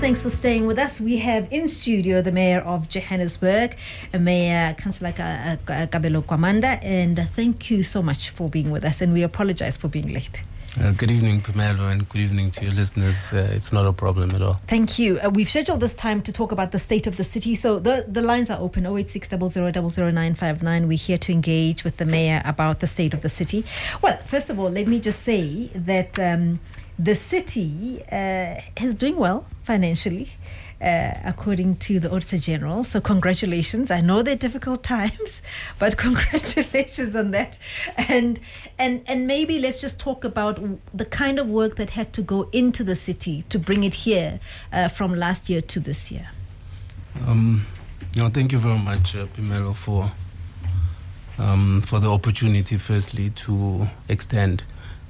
thanks for staying with us. We have in studio the Mayor of Johannesburg, Mayor Councillor Kabelo Gwamanda, and thank you so much for being with us, and we apologize for being late. Good evening, Pamela, and good evening to your listeners. It's not a problem at all. Thank you. We've scheduled this time to talk about the state of the city. So the lines are open, 086 00959. We're here to engage with the mayor about the state of the city. Well, first of all, let me just say that the city is doing well financially, according to the Auditor General. So congratulations. I know they're difficult times, but congratulations on that. And maybe let's just talk about the kind of work that had to go into the city to bring it here from last year to this year. Thank you very much, Pamela, for the opportunity, firstly, to extend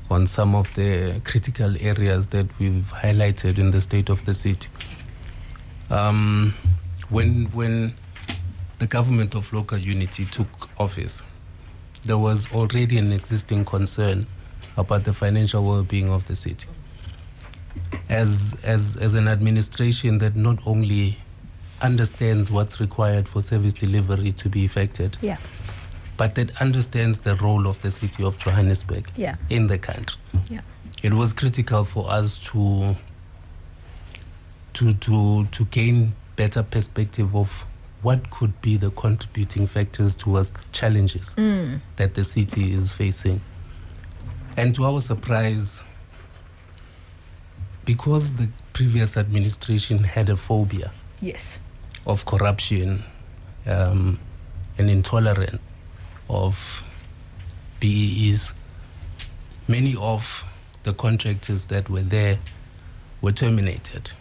on some of the critical areas that we've highlighted in the state of the city. When the government of local unity took office, there was already an existing concern about the financial well-being of the city. As an administration that not only understands what's required for service delivery to be effected, but that understands the role of the city of Johannesburg in the country. It was critical for us to gain better perspective of what could be the contributing factors towards the challenges that the city is facing. And to our surprise, because the previous administration had a phobia of corruption and intolerance of BEEs, many of the contractors that were there were terminated.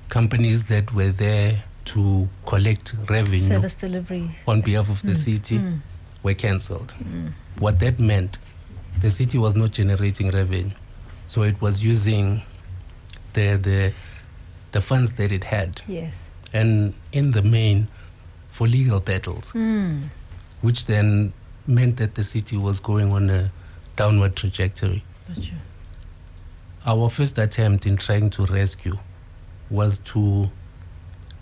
Companies that were there to collect revenue, service delivery on behalf of the city, were cancelled. What that meant, the city was not generating revenue, so it was using the funds that it had, and in the main for legal battles, which then meant that the city was going on a downward trajectory. Our first attempt in trying to rescue was to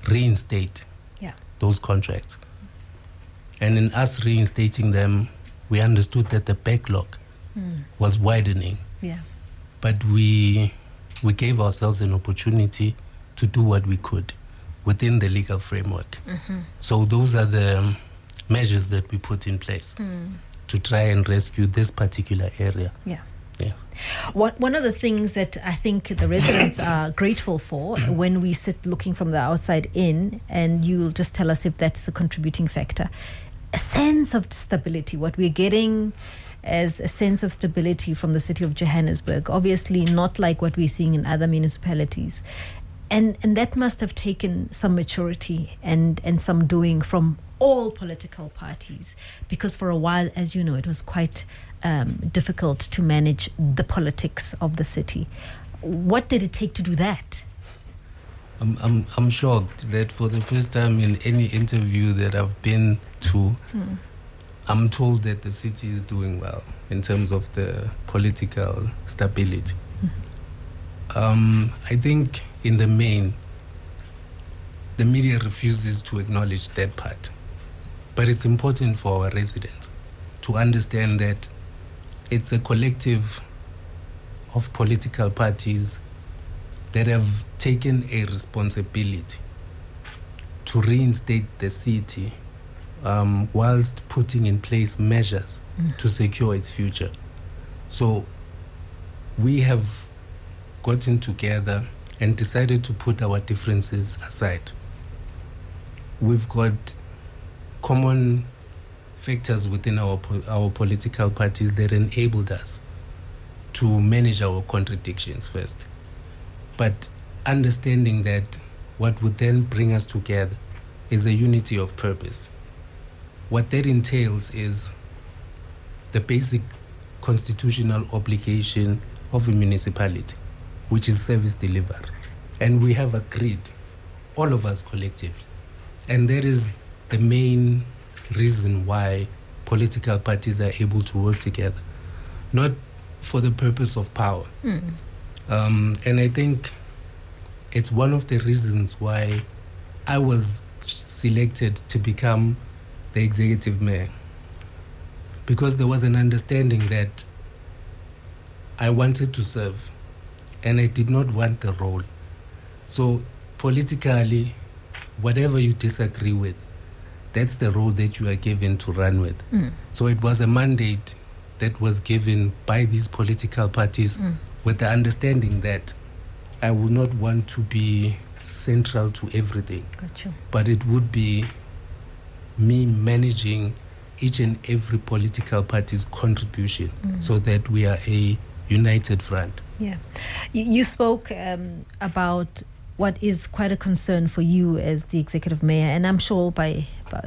reinstate those contracts. And in us reinstating them, we understood that the backlog was widening. But we gave ourselves an opportunity to do what we could within the legal framework. So those are the measures that we put in place to try and rescue this particular area. One of the things that I think the residents are grateful for when we sit looking from the outside in, and you'll just tell us if that's a contributing factor, a sense of stability. What we're getting as a sense of stability from the city of Johannesburg, obviously not like what we're seeing in other municipalities. And that must have taken some maturity and some doing from all political parties, because for a while, as you know, it was quite difficult to manage the politics of the city. What did it take to do that? I'm shocked that for the first time in any interview that I've been to, I'm told that the city is doing well in terms of the political stability. I think in the main, the media refuses to acknowledge that part. But it's important for our residents to understand that it's a collective of political parties that have taken a responsibility to reinstate the city whilst putting in place measures to secure its future. So we have gotten together and decided to put our differences aside. We've got common factors within our political parties that enabled us to manage our contradictions first. But understanding that what would then bring us together is a unity of purpose. What that entails is the basic constitutional obligation of a municipality, which is service delivery. And we have agreed, all of us collectively. And that is the main reason why political parties are able to work together. Not for the purpose of power, And I think it's one of the reasons why I was selected to become the executive mayor, because there was an understanding that I wanted to serve and I did not want the role. So politically, whatever you disagree with, that's the role that you are given to run with. So it was a mandate that was given by these political parties with the understanding that I would not want to be central to everything. Gotcha. But it would be me managing each and every political party's contribution so that we are a united front. Yeah. You spoke about what is quite a concern for you as the executive mayor, and I'm sure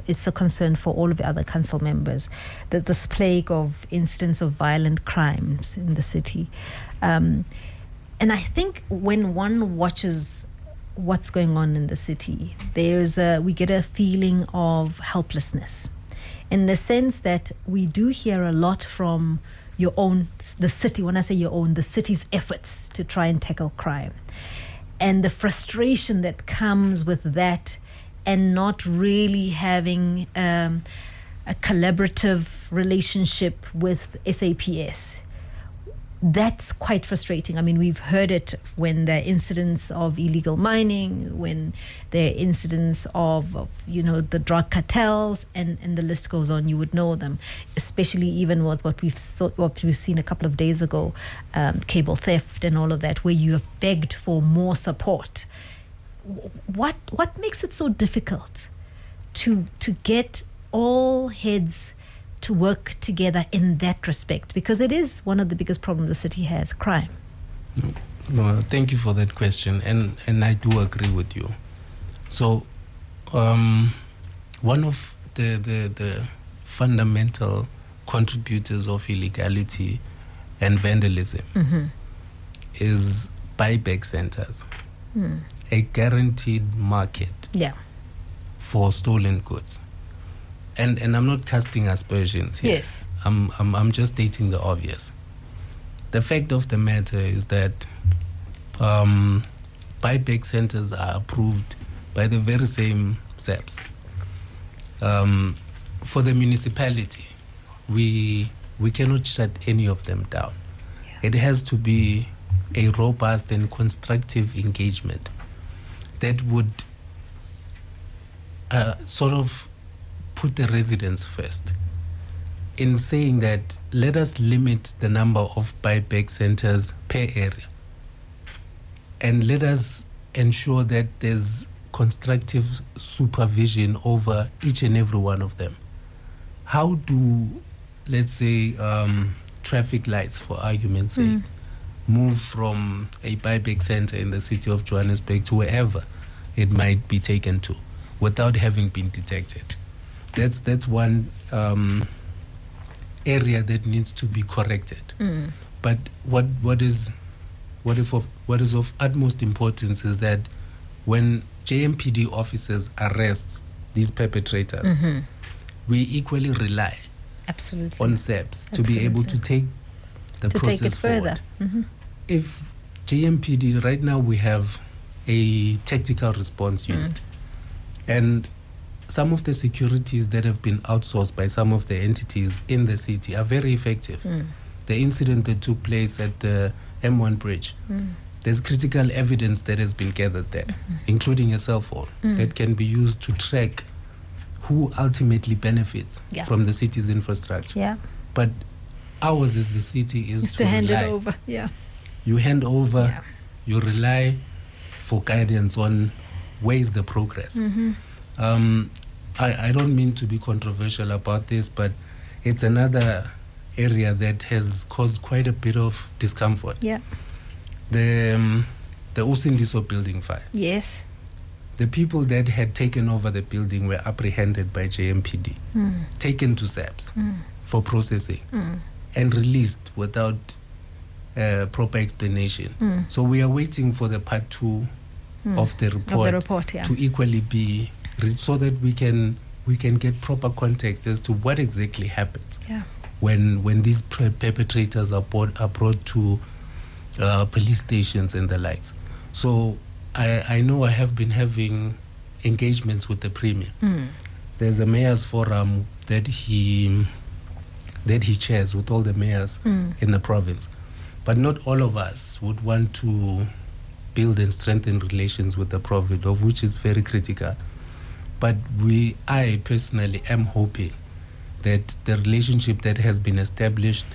it's a concern for all of the other council members, that this plague of incidents of violent crimes in the city. And I think when one watches what's going on in the city, we get a feeling of helplessness, in the sense that we do hear a lot from the city. When I say your own, the city's efforts to try and tackle crime, and the frustration that comes with that, and not really having a collaborative relationship with SAPS. That's quite frustrating. I mean, we've heard it when there are incidents of illegal mining, when there are incidents of the drug cartels, and the list goes on. You would know them, especially even with what we've seen a couple of days ago, cable theft and all of that, where you have begged for more support. What makes it so difficult to get all heads to work together in that respect? Because it is one of the biggest problems the city has, crime. No, thank you for that question, and I do agree with you. So one of the fundamental contributors of illegality and vandalism is buyback centers, a guaranteed market for stolen goods. And I'm not casting aspersions here. Yes. I'm just stating the obvious. The fact of the matter is that buyback centers are approved by the very same SAPS. For the municipality, we cannot shut any of them down. It has to be a robust and constructive engagement that would sort of put the residents first, in saying that let us limit the number of buyback centers per area, and let us ensure that there's constructive supervision over each and every one of them. How do, let's say, traffic lights, for argument's sake, move from a buyback center in the city of Johannesburg to wherever it might be taken to without having been detected? That's one area that needs to be corrected. But what is of utmost importance is that when JMPD officers arrests these perpetrators, we equally rely on SAPS to be able to take the process take it forward. further. If JMPD, right now we have a tactical response unit, and some of the securities that have been outsourced by some of the entities in the city are very effective. The incident that took place at the M1 bridge, there's critical evidence that has been gathered there, including a cell phone that can be used to track who ultimately benefits from the city's infrastructure. But ours as the city is to hand rely. it over. You hand over, you rely for guidance on where is the progress. I don't mean to be controversial about this, but it's another area that has caused quite a bit of discomfort. The Usindiso building fire. Yes. The people that had taken over the building were apprehended by JMPD, taken to SAPS for processing, and released without proper explanation. So we are waiting for the part 2 of the report, to equally be so that we can get proper context as to what exactly happens when these perpetrators are brought to police stations and the likes. So I know I have been having engagements with the Premier. There's a mayor's forum that he chairs with all the mayors in the province. But not all of us would want to build and strengthen relations with the province, of which is very critical. But I personally am hoping that the relationship that has been established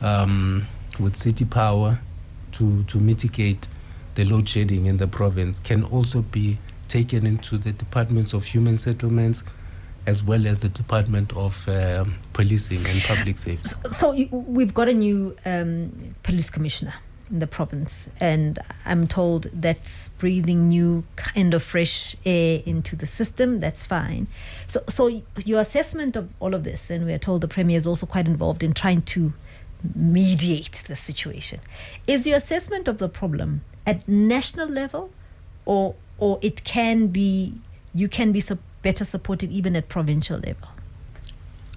with city power to mitigate the load shedding in the province can also be taken into the departments of human settlements as well as the Department of Policing and Public Safety. So we've got a new police commissioner in the province, and I'm told that's breathing new kind of fresh air into the system. That's fine. So your assessment of all of this, and we are told the Premier is also quite involved in trying to mediate the situation. Is your assessment of the problem at national level, or it can be, you can be better supported even at provincial level?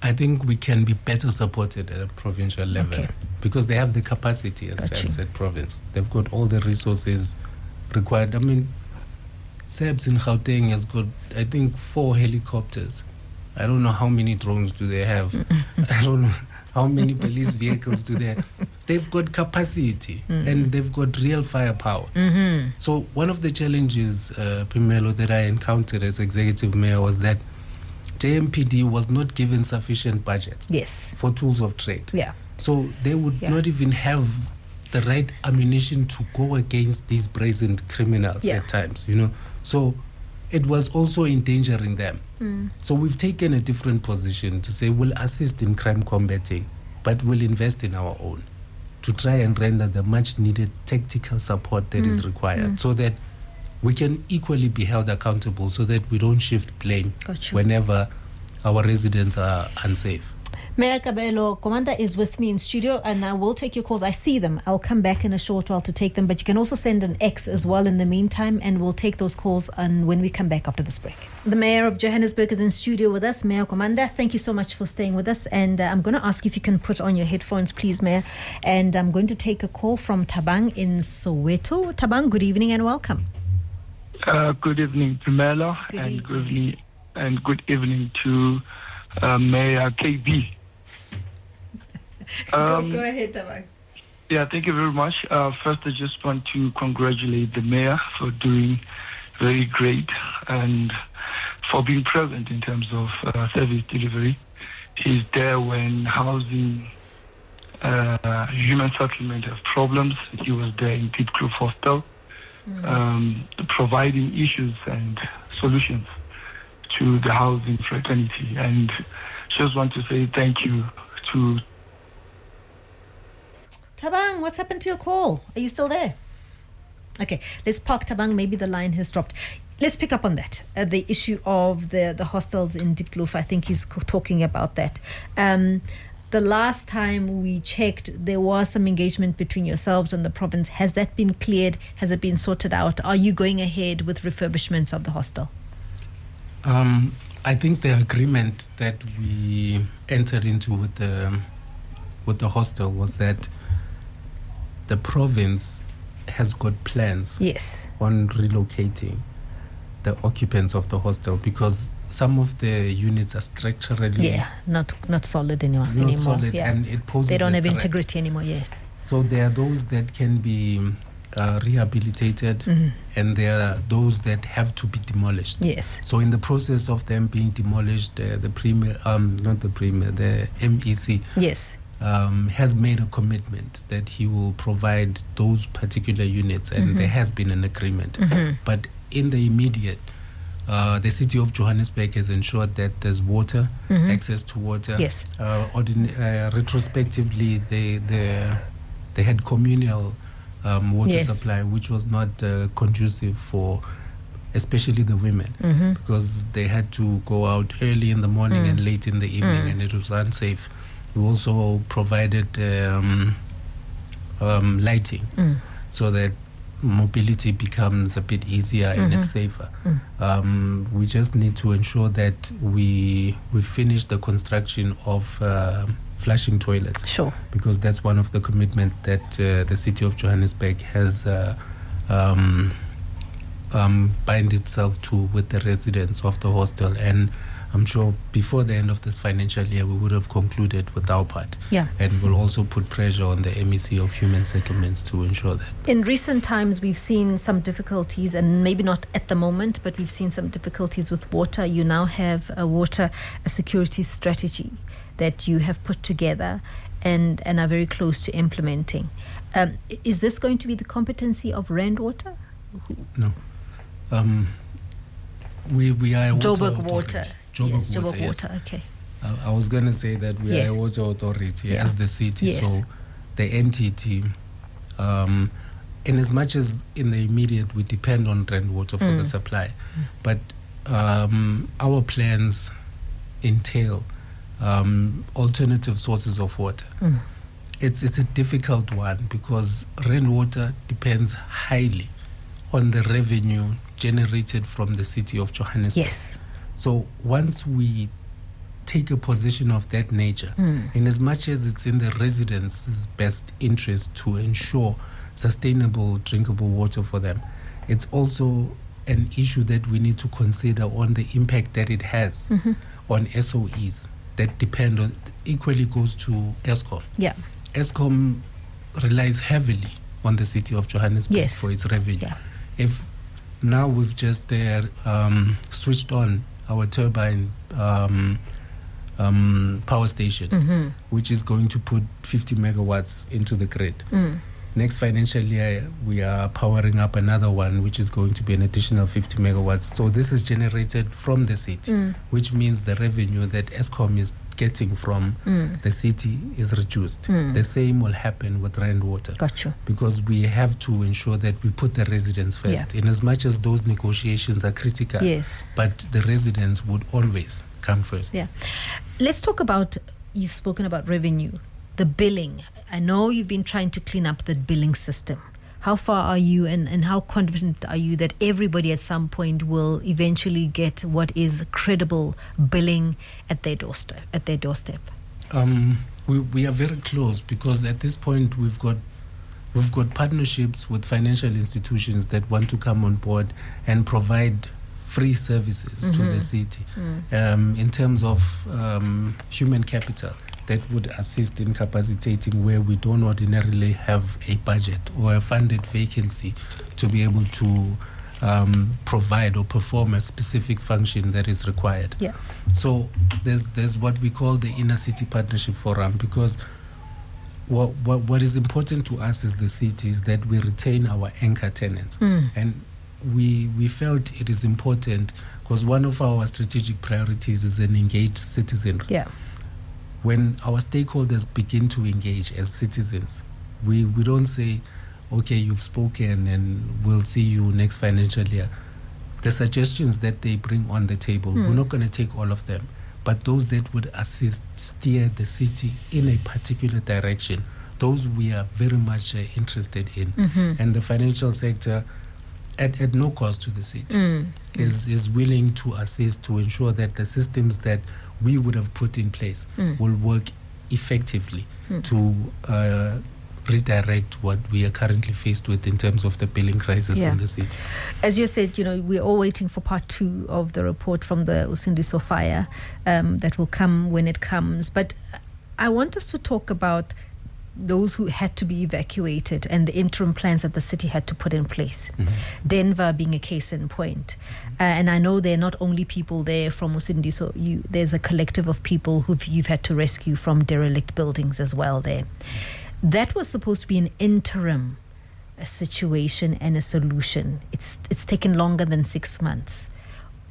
I think we can be better supported at a provincial level because they have the capacity as SABS at province. They've got all the resources required. I mean, SABS in Gauteng has got, I think, 4 helicopters. I don't know how many drones do they have. I don't know how many police vehicles do they have. They've got capacity and they've got real firepower. So one of the challenges, Pimelo, that I encountered as executive mayor was that JMPD was not given sufficient budgets for tools of trade. So they would not even have the right ammunition to go against these brazen criminals at times, you know. So it was also endangering them. So we've taken a different position to say we'll assist in crime combating, but we'll invest in our own to try and render the much needed tactical support that is required so that we can equally be held accountable so that we don't shift blame whenever our residents are unsafe. Mayor Kabelo Gwamanda is with me in studio, and I will take your calls. I see them. I'll come back in a short while to take them, but you can also send an X as well in the meantime, and we'll take those calls when we come back after this break. The Mayor of Johannesburg is in studio with us, Mayor Gwamanda. Thank you so much for staying with us, and I'm going to ask you if you can put on your headphones, please, Mayor, and I'm going to take a call from Thabang in Soweto. Thabang, good evening and welcome. Good evening, Pamela, and good evening to Mayor KB. Go ahead, Thabang. Yeah, thank you very much. First, I just want to congratulate the mayor for doing very great and for being present in terms of service delivery. He's there when housing, human settlement have problems. He was there in Deep Group Hostel, providing issues and solutions to the housing fraternity. And just want to say thank you to Thabang, what's happened to your call? Are you still there? Okay, let's park Thabang. Maybe the line has dropped. Let's pick up on that. The issue of the hostels in Diepkloof. I think he's talking about that. The last time we checked, there was some engagement between yourselves and the province. Has that been cleared? Has it been sorted out? Are you going ahead with refurbishments of the hostel? I think the agreement that we entered into with the hostel was that the province has got plans on relocating the occupants of the hostel because some of the units are structurally not solid anymore. And it poses they don't have threat. integrity anymore. So there are those that can be rehabilitated and there are those that have to be demolished. So in the process of them being demolished, the MEC has made a commitment that he will provide those particular units, and there has been an agreement. But in the immediate, the city of Johannesburg has ensured that there's water, access to water. Retrospectively, they had communal water supply, which was not conducive for especially the women because they had to go out early in the morning and late in the evening, and it was unsafe. We also provided lighting so that mobility becomes a bit easier and it's safer. We just need to ensure that we finish the construction of flushing toilets. Sure. Because that's one of the commitments that the city of Johannesburg has bind itself to with the residents of the hostel. And I'm sure before the end of this financial year, we would have concluded with our part. Yeah. And we'll also put pressure on the MEC of Human Settlements to ensure that. In recent times, we've seen some difficulties, and maybe not at the moment, but we've seen some difficulties with water. You now have a security strategy that you have put together and are very close to implementing. Is this going to be the competency of Rand Water? No. We are a Joburg water. Joburg Yes. Water, okay. I was going to say that we are a water authority as the city. Yes. So the entity, in as much as in the immediate we depend on Rand Water for the supply, but our plans entail alternative sources of water. It's a difficult one because Rand Water depends highly on the revenue generated from the city of Johannesburg. Yes. So once we take a position of that nature, in as much as it's in the residents' best interest to ensure sustainable drinkable water for them, it's also an issue that we need to consider on the impact that it has on SOEs that depend on, equally goes to ESCOM. Yeah. ESCOM relies heavily on the city of Johannesburg for its revenue. Yeah. If now we've just switched on our turbine power station, which is going to put 50 megawatts into the grid. Next financial year, we are powering up another one, which is going to be an additional 50 megawatts. So this is generated from the city, which means the revenue that ESCOM is getting from the city is reduced. The same will happen with Rand Water. Gotcha. Because we have to ensure that we put the residents first, in as much as those negotiations are critical. Yes. But the residents would always come first. Yeah. Let's talk about, you've spoken about revenue, the billing. I know you've been trying to clean up the billing system. How far are you and how confident are you that everybody at some point will eventually get what is credible billing at their doorstep? We are very close because at this point we've got partnerships with financial institutions that want to come on board and provide free services to the city in terms of human capital that would assist in capacitating where we don't ordinarily have a budget or a funded vacancy to be able to provide or perform a specific function that is required. Yeah. So there's what we call the Inner City Partnership Forum, because what is important to us as the city is that we retain our anchor tenants. And we felt it is important because one of our strategic priorities is an engaged citizenry. Yeah. When our stakeholders begin to engage as citizens, we don't say, okay, you've spoken and we'll see you next financial year. The suggestions that they bring on the table, we're not going to take all of them, but those that would steer the city in a particular direction, those we are very much interested in. And the financial sector, at no cost to the city, is willing to assist to ensure that the systems that we would have put in place will work effectively to redirect what we are currently faced with in terms of the billing crisis in the city. As you said, we're all waiting for part 2 of the report from the Usindiso fire that will come when it comes. But I want us to talk about those who had to be evacuated and the interim plans that the city had to put in place. Denver being a case in point. And I know there are not only people there from Usindiso, there's a collective of people who you've had to rescue from derelict buildings as well there. That was supposed to be an interim situation and a solution. It's taken longer than 6 months.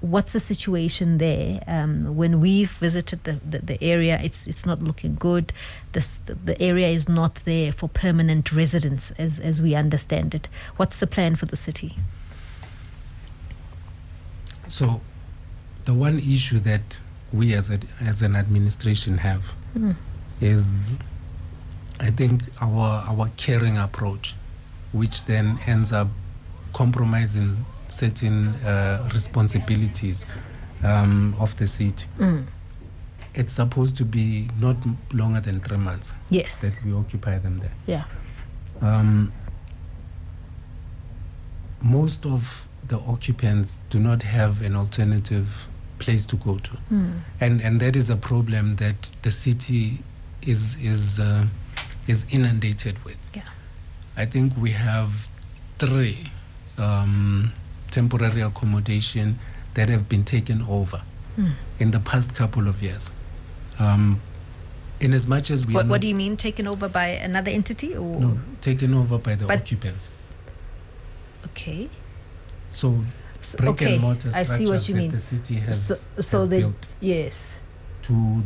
What's the situation there? When we've visited the area, it's not looking good. The area is not there for permanent residents as we understand it. What's the plan for the city? So the one issue that we as an administration have is, I think, our caring approach, which then ends up compromising certain responsibilities of the city. it's supposed to be not longer than 3 months Yes. that we occupy them there. Yeah. Most of the occupants do not have an alternative place to go to, and that is a problem that the city is inundated with. Yeah. I think we have 3 temporary accommodation that have been taken over in the past couple of years. In as much as we What do you mean, taken over by another entity? Or? No, taken over by the occupants. Okay. So brick and mortar I see what structures you that mean. the city has they, built yes, to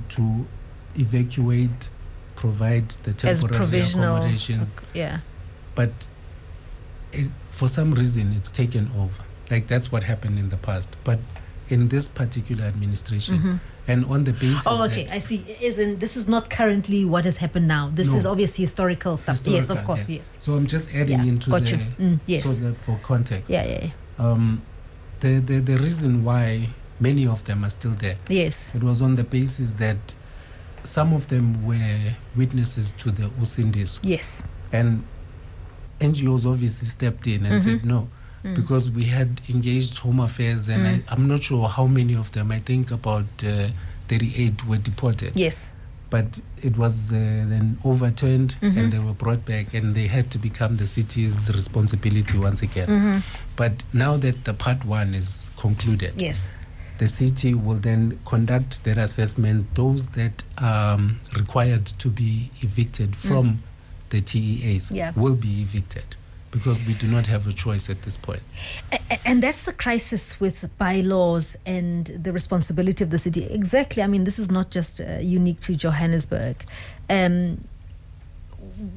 evacuate, provide the as temporary provisional accommodations. Yeah. But for some reason, it's taken over. Like that's what happened in the past. But in this particular administration, and on the basis. Oh, okay, I see. This is not currently what has happened now. This is obviously historical stuff. Yes, of course, yes. So I'm just adding into got the you. Yes. so that for context. Yeah. The reason why many of them are still there. Yes. It was on the basis that some of them were witnesses to the Usindis. Yes. And NGOs obviously stepped in and said no, because we had engaged Home Affairs, and I'm not sure how many of them. I think about 38 were deported. Yes. But it was then overturned and they were brought back, and they had to become the city's responsibility once again. But now that the part 1 is concluded, yes, the city will then conduct their assessment. Those that are required to be evicted from the TEAs will be evicted, because we do not have a choice at this point. And that's the crisis with bylaws and the responsibility of the city. Exactly. I mean, this is not just unique to Johannesburg.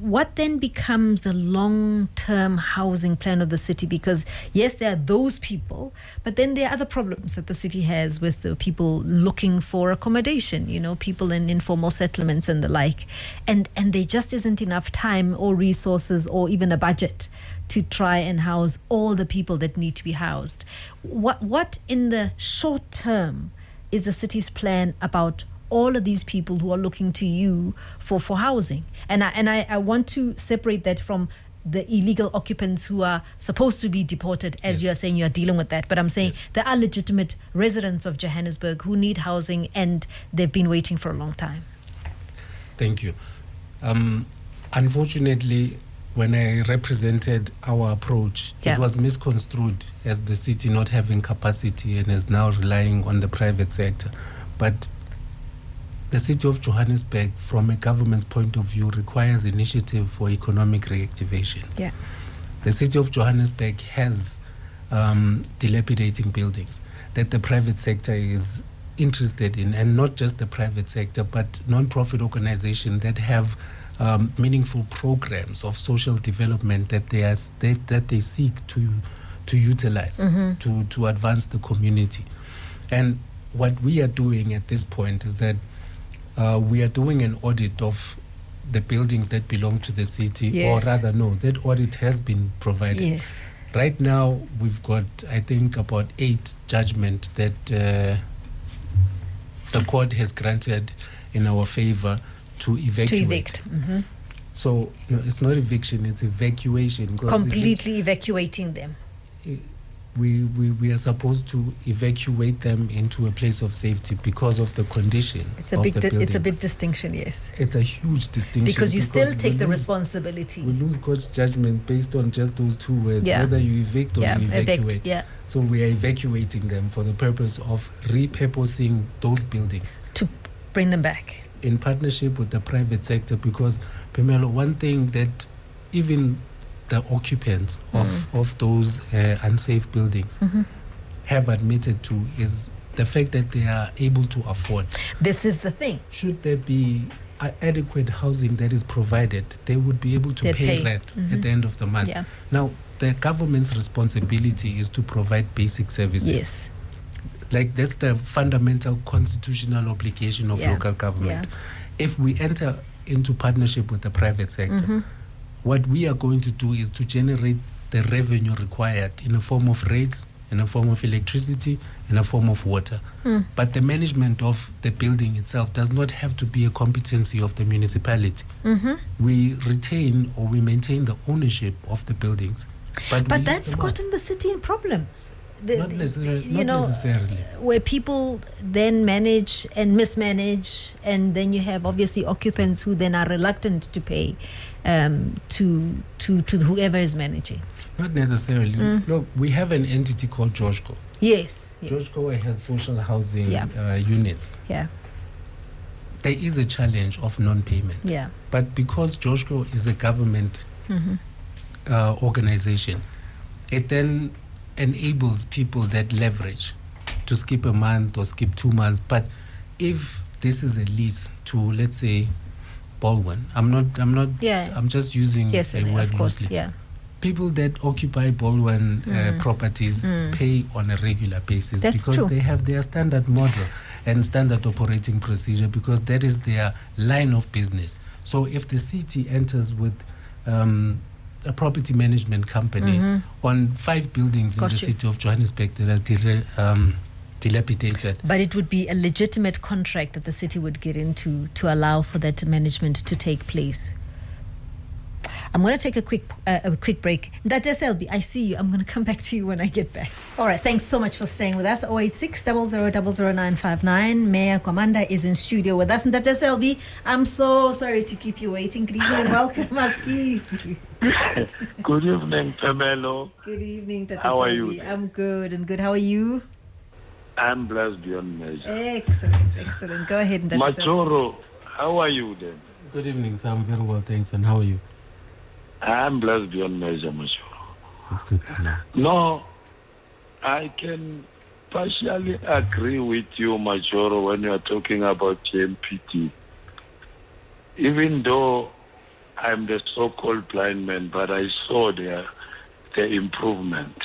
What then becomes the long-term housing plan of the city? Because yes, there are those people, but then there are other problems that the city has with the people looking for accommodation, people in informal settlements and the like. And there just isn't enough time or resources or even a budget to try and house all the people that need to be housed. What in the short term is the city's plan about all of these people who are looking to you for housing? And I want to separate that from the illegal occupants who are supposed to be deported, as you are saying you are dealing with that. But I'm saying there are legitimate residents of Johannesburg who need housing, and they've been waiting for a long time. Thank you. Unfortunately, when I represented our approach, it was misconstrued as the city not having capacity and is now relying on the private sector. But the city of Johannesburg, from a government's point of view, requires initiative for economic reactivation. Yeah. The city of Johannesburg has dilapidating buildings that the private sector is interested in, and not just the private sector, but non-profit organizations that have meaningful programs of social development that they seek to utilize to advance the community. And what we are doing at this point is that we are doing an audit of the buildings that belong to the city, or rather, no, that audit has been provided. Yes. Right now, we've got, I think, about 8 judgments that the court has granted in our favor to evacuate. So no, it's not eviction, it's evacuation. Completely evacuating them. We are supposed to evacuate them into a place of safety because of the condition of the buildings. It's a big distinction, yes. It's a huge distinction. Because you still take the responsibility. We lose court judgment based on just those 2 words, whether you evict or you evacuate. So we are evacuating them for the purpose of repurposing those buildings. To bring them back. In partnership with the private sector, because, Pamela, one thing that even the occupants of those unsafe buildings have admitted to is the fact that they are able to afford. This is the thing. Should there be adequate housing that is provided, they would be able to pay rent at the end of the month. Yeah. Now, the government's responsibility is to provide basic services. Yes. Like, that's the fundamental constitutional obligation of local government. If we enter into partnership with the private sector, what we are going to do is to generate the revenue required in the form of rates in a form of electricity, in a form of water. But the management of the building itself does not have to be a competency of the municipality. We retain or we maintain the ownership of the buildings. But that's gotten the city in problems. Not necessarily. Where people then manage and mismanage, and then you have obviously occupants who then are reluctant to pay to whoever is managing. Not necessarily. Look, we have an entity called Joshko. Yes. Joshko has social housing units. Yeah. There is a challenge of non-payment. Yeah. But because Joshko is a government organization, it then enables people that leverage to skip a month or skip 2 months. But if this is a lease to, let's say, Baldwin, I'm just using a word loosely. Yeah. People that occupy Baldwin properties pay on a regular basis. That's because true. They have their standard model and standard operating procedure, because that is their line of business. So if the city enters with a property management company on 5 buildings in the city of Johannesburg that are dilapidated. But it would be a legitimate contract that the city would get into to allow for that management to take place. I'm going to take a quick break. Ndate Selby, I see you. I'm going to come back to you when I get back. All right, thanks so much for staying with us. 086 00959. Mayor Gwamanda is in studio with us. Ndate Selby, I'm so sorry to keep you waiting. Good evening and welcome, Askis. Good evening, Kabelo. Good evening, Ndate How are Selby. you? I'm good and good. How are you? I'm blessed beyond measure. Excellent. Go ahead, Ndate Selby. Machoro, how are you then? Good evening, sir. I'm very well, thanks. And how are you? I'm blessed beyond measure, Machoro. It's good to know. No, I can partially agree with you, Machoro, when you are talking about TMPT. Even though I'm the so-called blind man, but I saw the improvement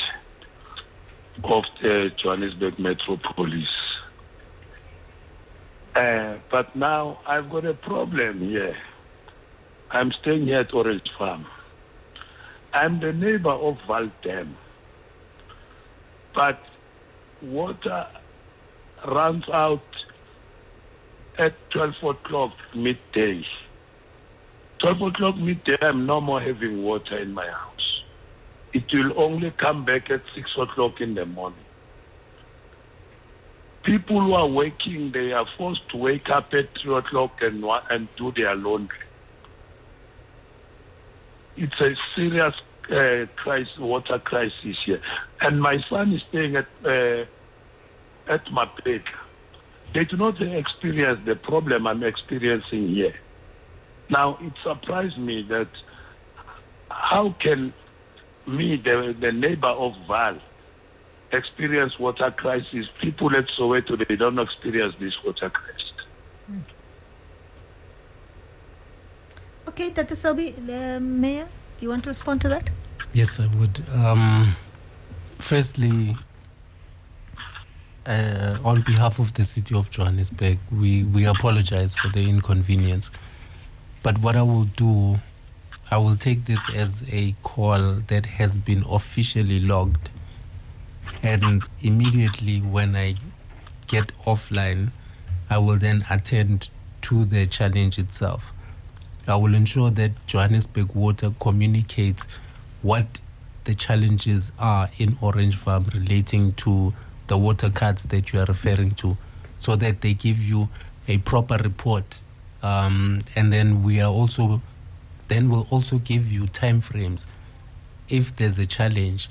of the Johannesburg Metropolis. But now I've got a problem here. I'm staying here at Orange Farm. I'm the neighbor of Val Dam. But water runs out at 12 o'clock midday. 12 o'clock midday, I'm no more having water in my house. It will only come back at 6 o'clock in the morning. People who are working, they are forced to wake up at 3 o'clock and do their laundry. It's a serious water crisis here. And my son is staying at Mojapelo. They do not experience the problem I'm experiencing here. Now, it surprised me that how can me, the neighbor of Val, experience water crisis? People at Soweto, they don't experience this water crisis. Okay, Dr. Selby, Mayor, do you want to respond to that? Yes, I would. Firstly, on behalf of the city of Johannesburg, we apologize for the inconvenience. But what I will do, I will take this as a call that has been officially logged. And immediately when I get offline, I will then attend to the challenge itself. I will ensure that Johannesburg Water communicates what the challenges are in Orange Farm relating to the water cuts that you are referring to, so that they give you a proper report. And then we'll also give you time frames if there's a challenge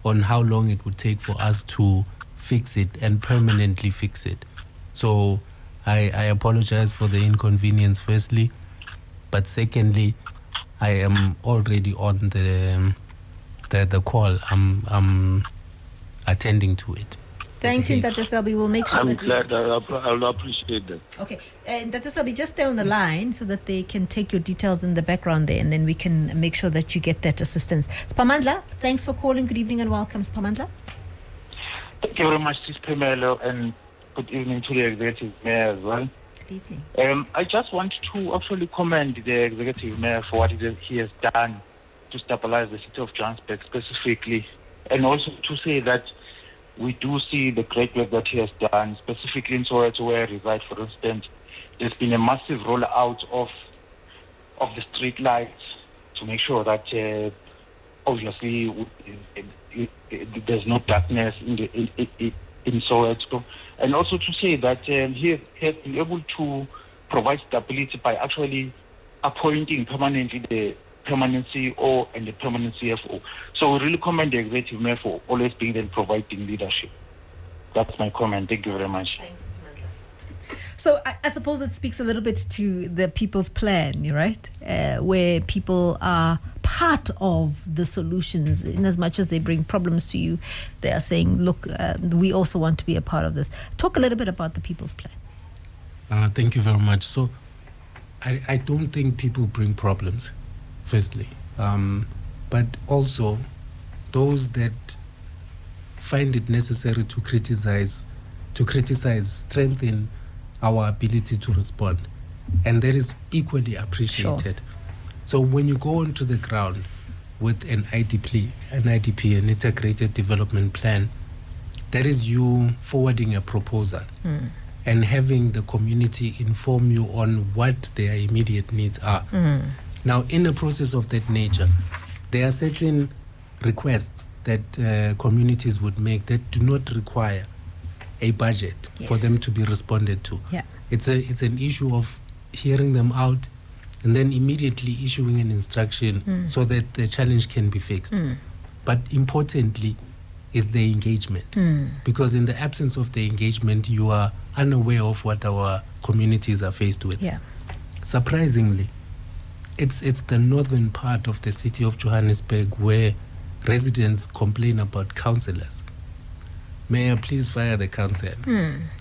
on how long it would take for us to fix it and permanently fix it. So I apologize for the inconvenience firstly, but secondly, I am already on the call. I'm attending to it. Thank you, Dr. Selby. We'll make sure I'm that glad. I'll appreciate that. Okay, and Dr. Selby, just stay on the line so that they can take your details in the background there, and then we can make sure that you get that assistance. Spamandla, thanks for calling. Good evening and welcome, Spamandla. Thank you very much, Sis Kabelo, and good evening to the Executive Mayor as well. Good evening. I just want to actually commend the Executive Mayor for what he has done to stabilize the city of Johannesburg specifically, and also to say that we do see the great work that he has done, specifically in Soweto where I reside, for instance. There's been a massive rollout of the street lights to make sure that obviously there's no darkness in Soweto, and also to say that he has been able to provide stability by actually appointing permanently the permanent CEO and the permanent CFO. So we really commend the executive mayor for always being there and providing leadership. That's my comment. Thank you very much. Thanks, Gwamanda. So I suppose it speaks a little bit to the people's plan, right? Where people are part of the solutions. In as much as they bring problems to you, they are saying, look, we also want to be a part of this. Talk a little bit about the people's plan. Thank you very much. So I don't think people bring problems, firstly. But also those that find it necessary to criticize, strengthen our ability to respond. And that is equally appreciated. Sure. So when you go onto the ground with an IDP, an integrated development plan, that is you forwarding a proposal and having the community inform you on what their immediate needs are. Now, in a process of that nature, there are certain requests that communities would make that do not require a budget for them to be responded to. Yeah. It's an issue of hearing them out and then immediately issuing an instruction so that the challenge can be fixed. But importantly is the engagement. Because in the absence of the engagement, you are unaware of what our communities are faced with. Yeah. Surprisingly, it's the northern part of the city of Johannesburg where residents complain about councillors. Mayor, please fire the council.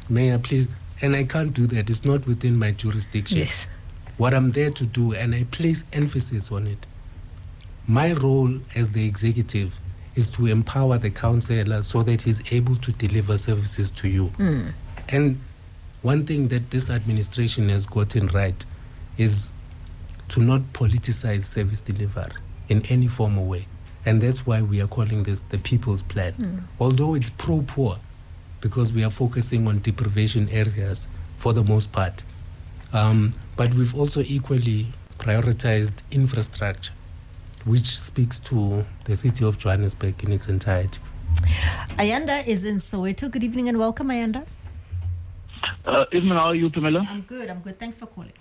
Mayor, please. And I can't do that. It's not within my jurisdiction. Yes. What I'm there to do, and I place emphasis on it, my role as the executive is to empower the councillor so that he's able to deliver services to you. And one thing that this administration has gotten right is to not politicize service delivery in any form or way. And that's why we are calling this the People's Plan. Although it's pro-poor, because we are focusing on deprivation areas for the most part. But we've also equally prioritized infrastructure, which speaks to the city of Johannesburg in its entirety. Ayanda is in Soweto. Good evening and welcome, Ayanda. Evening, how are you, Pamela? I'm good. Thanks for calling.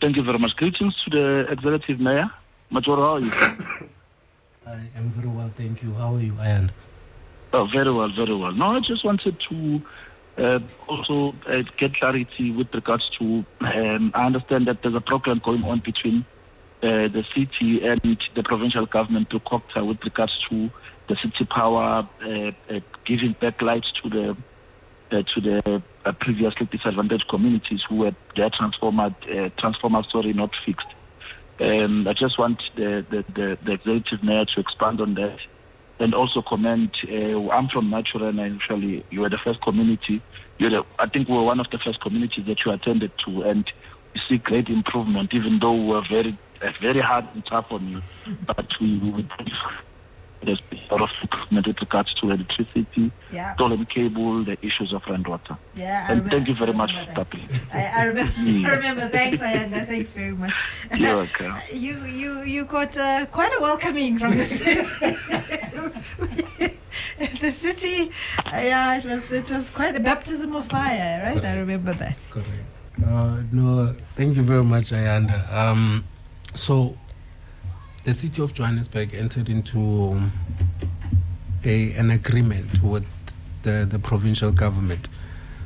Thank you very much. Greetings to the executive mayor. Major, how are you? I am very well, thank you. How are you, Ayanda? Oh, very well, very well. No, I just wanted to also get clarity with regards to, I understand that there's a program going on between the city and the provincial government to COPTA with regards to the city power giving back lights to the previously disadvantaged communities who had their transformer story not fixed. I just want the executive mayor to expand on that and also comment. I'm from Natura, and actually you were the first community. I think we were one of the first communities that you attended to, and we see great improvement, even though we were very hard and tough on you. But there's been a lot of improvement with regards to electricity, stolen cable, the issues of rainwater. And thank you very much for stopping. I remember. Thanks, Ayanda. Thanks very much. You're welcome. You got quite a welcoming from the city. The city, it was quite a baptism of fire, right? Correct. I remember that. Correct. No, thank you very much, Ayanda. So, the city of Johannesburg entered into an agreement with the provincial government.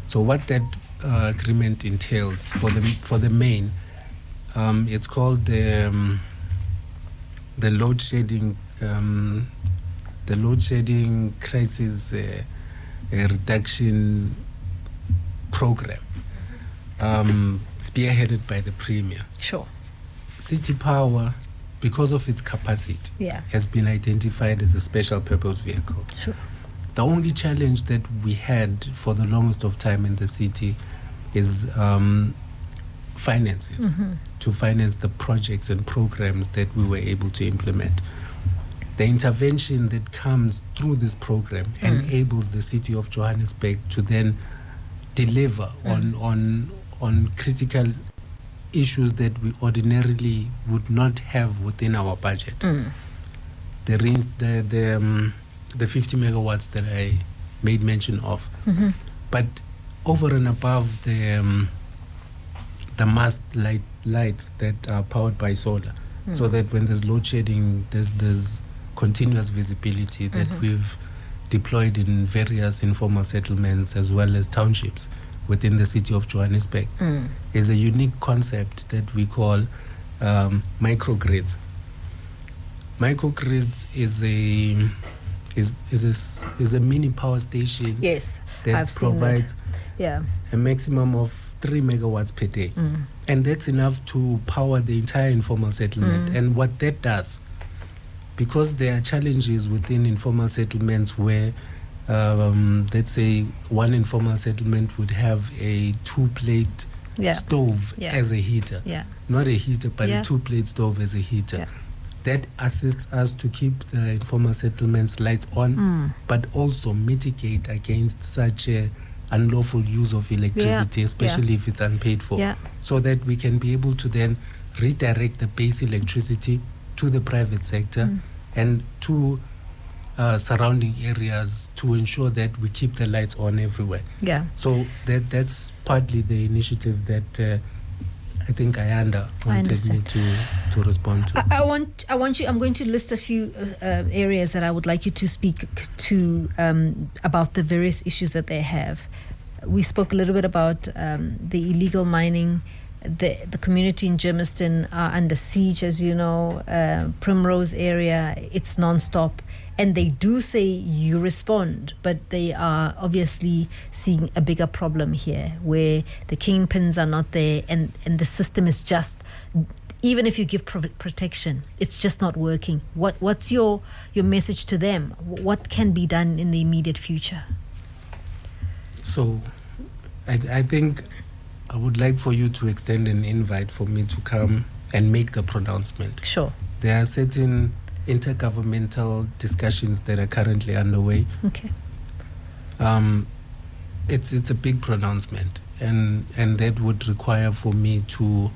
So what that agreement entails for the main, it's called the load shedding crisis reduction program, spearheaded by the Premier. Sure. City Power, because of its capacity, has been identified as a special purpose vehicle. Sure. The only challenge that we had for the longest of time in the city is finances, to finance the projects and programs that we were able to implement. the intervention that comes through this program enables the city of Johannesburg to then deliver on critical issues that we ordinarily would not have within our budget. The 50 megawatts that I made mention of, but over and above the mast lights that are powered by solar, so that when there's load shedding, there's continuous visibility that we've deployed in various informal settlements as well as townships within the city of Johannesburg. Is a unique concept that we call microgrids. Microgrids is a mini power station. Yes, that I've seen provides a maximum of 3 megawatts per day, and that's enough to power the entire informal settlement. And what that does, because there are challenges within informal settlements where let's say one informal settlement would have a 2-plate stove as a heater, not a heater but a 2-plate stove as a heater. That assists us to keep the informal settlements lights on, but also mitigate against such a unlawful use of electricity, especially if it's unpaid for, so that we can be able to then redirect the base electricity to the private sector and to surrounding areas to ensure that we keep the lights on everywhere. So that's partly the initiative that I think Ayanda wanted me to respond to. I want you. I'm going to list a few areas that I would like you to speak to about the various issues that they have. We spoke a little bit about the illegal mining. The community in Germiston are under siege, as you know. Primrose area, it's non-stop. And they do say you respond, but they are obviously seeing a bigger problem here where the kingpins are not there and the system is just, even if you give protection, it's just not working. What's your message to them? What can be done in the immediate future? So I think I would like for you to extend an invite for me to come and make the pronouncement. Sure. There are certain intergovernmental discussions that are currently underway. Okay. It's a big pronouncement, and that would require for me to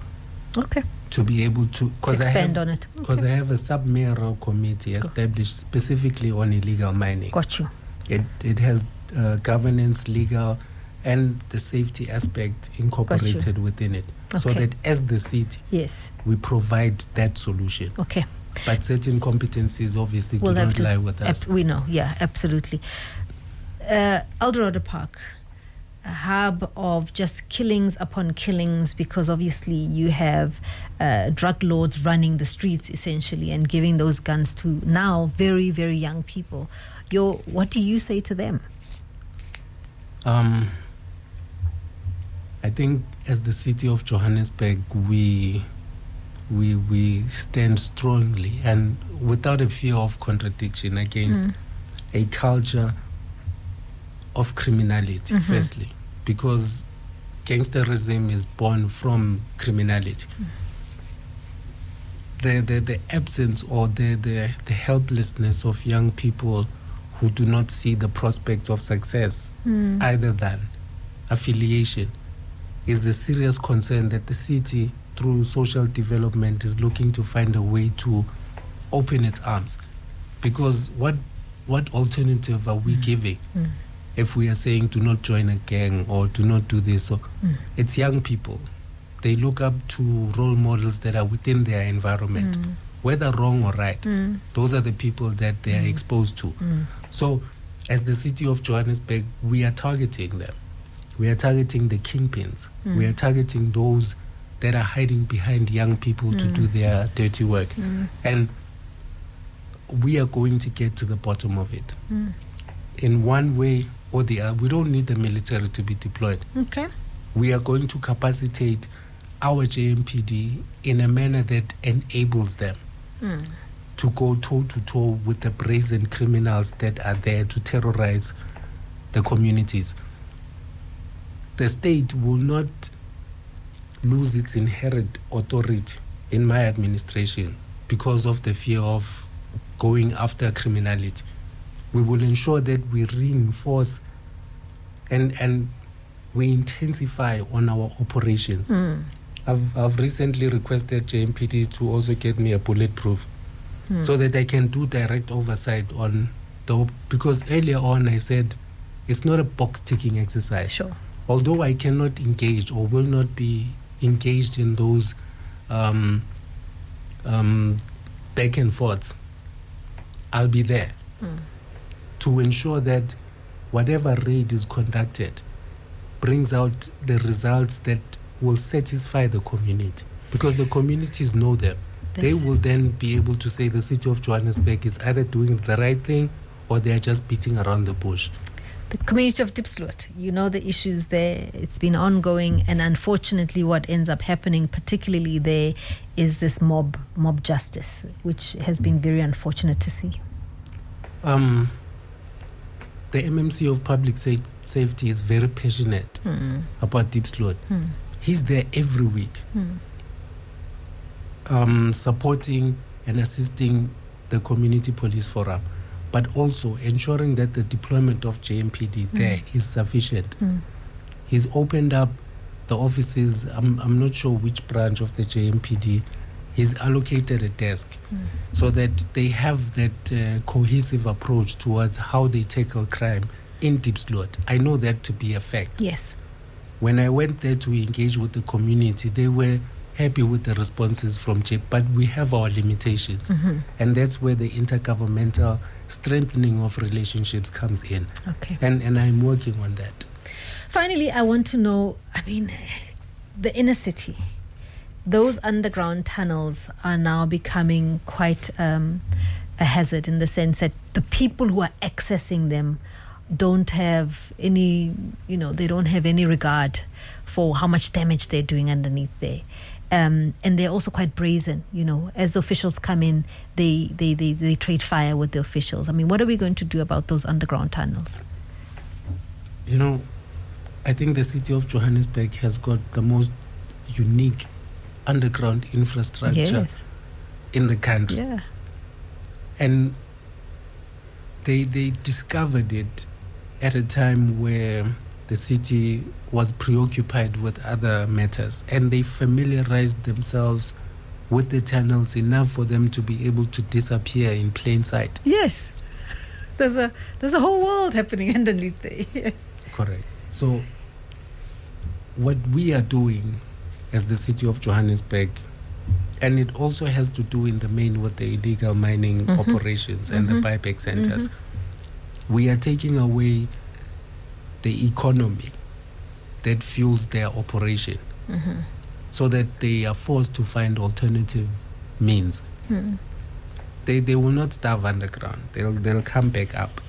be able to expand on it, because I have a sub-mayoral committee established specifically on illegal mining. Got you. It has governance, legal, and the safety aspect incorporated within it, so that as the city, we provide that solution. Okay. But certain competencies obviously do not lie with us. We know, absolutely. Eldorado Park, a hub of just killings upon killings, because obviously you have drug lords running the streets essentially and giving those guns to now very, very young people. What do you say to them? I think as the city of Johannesburg, we stand strongly and without a fear of contradiction against a culture of criminality, firstly, because gangsterism is born from criminality. The absence or the helplessness of young people who do not see the prospects of success either than affiliation is a serious concern that the city, through social development, is looking to find a way to open its arms. Because what alternative are we giving if we are saying do not join a gang or do not do this? So it's young people. They look up to role models that are within their environment, whether wrong or right. Those are the people that they are exposed to. So as the city of Johannesburg, we are targeting them. We are targeting the kingpins. We are targeting those that are hiding behind young people to do their dirty work. And we are going to get to the bottom of it. In one way or the other. We don't need the military to be deployed. Okay. We are going to capacitate our JMPD in a manner that enables them to go toe-to-toe with the brazen criminals that are there to terrorize the communities. The state will not lose its inherent authority in my administration because of the fear of going after criminality. We will ensure that we reinforce and we intensify on our operations. I've recently requested JMPD to also get me a bulletproof so that I can do direct oversight on because earlier on I said it's not a box ticking exercise. Sure. Although I cannot engage or will not be engaged in those back and forths, I'll be there to ensure that whatever raid is conducted brings out the results that will satisfy the community, because the communities know them. They will then be able to say the city of Johannesburg is either doing the right thing or they are just beating around the bush. The community of Diepsloot, you know the issues there. It's been ongoing, and unfortunately what ends up happening, particularly there, is this mob justice, which has been very unfortunate to see. The MMC of Public Safety is very passionate about Diepsloot. He's there every week, supporting and assisting the Community Police Forum, but also ensuring that the deployment of JMPD there is sufficient. He's opened up the offices. I'm not sure which branch of the JMPD. He's allocated a desk so that they have that cohesive approach towards how they tackle crime in Diepsloot. I know that to be a fact. Yes. When I went there to engage with the community, they were happy with the responses from JIP, but we have our limitations. And that's where the intergovernmental strengthening of relationships comes in. Okay. And I'm working on that. Finally, I want to know, the inner city, those underground tunnels are now becoming quite a hazard, in the sense that the people who are accessing them don't have any, they don't have any regard for how much damage they're doing underneath there. And they're also quite brazen, as the officials come in, they trade fire with the officials. What are we going to do about those underground tunnels? I think the city of Johannesburg has got the most unique underground infrastructure in the country. Yeah. And they discovered it at a time where the city was preoccupied with other matters, and they familiarized themselves with the tunnels enough for them to be able to disappear in plain sight. Yes. There's a whole world happening underneath there. Yes. Correct. So what we are doing as the city of Johannesburg, and it also has to do in the main with the illegal mining operations and the buyback centers, we are taking away the economy that fuels their operation so that they are forced to find alternative means. They will not starve underground. They'll come back up.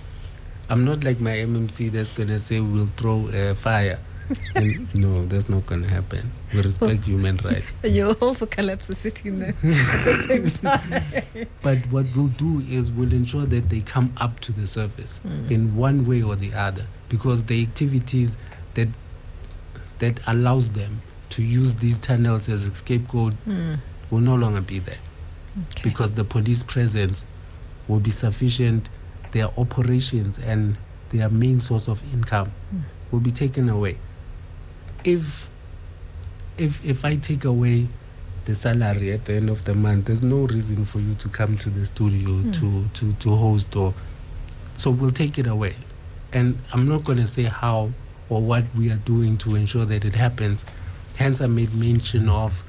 I'm not like my MMC that's going to say we'll throw fire. And no, that's not going to happen. We respect human rights. You'll also collapse the city in there at the same time. But what we'll do is we'll ensure that they come up to the surface in one way or the other, because the activities that allows them to use these tunnels as a scapegoat will no longer be there. Okay. Because the police presence will be sufficient. Their operations and their main source of income will be taken away. If I take away the salary at the end of the month, there's no reason for you to come to the studio to host, so we'll take it away. And I'm not going to say how or what we are doing to ensure that it happens. Hence, I made mention of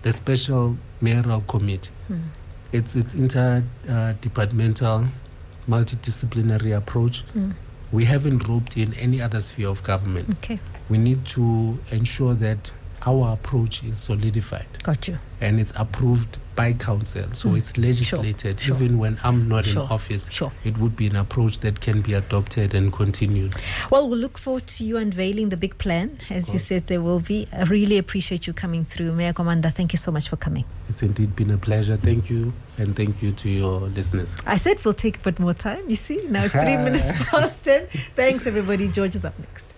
the special mayoral committee. It's interdepartmental, multidisciplinary approach. We haven't roped in any other sphere of government. Okay. We need to ensure that our approach is solidified. Got you. And it's approved by council. So it's legislated. Sure. Even when I'm not in office, it would be an approach that can be adopted and continued. Well, we'll look forward to you unveiling the big plan. As you said, there will be. I really appreciate you coming through. Mayor Gwamanda, thank you so much for coming. It's indeed been a pleasure. Thank you. And thank you to your listeners. I said we'll take a bit more time. You see, now it's 3 minutes past 10. Thanks, everybody. George is up next.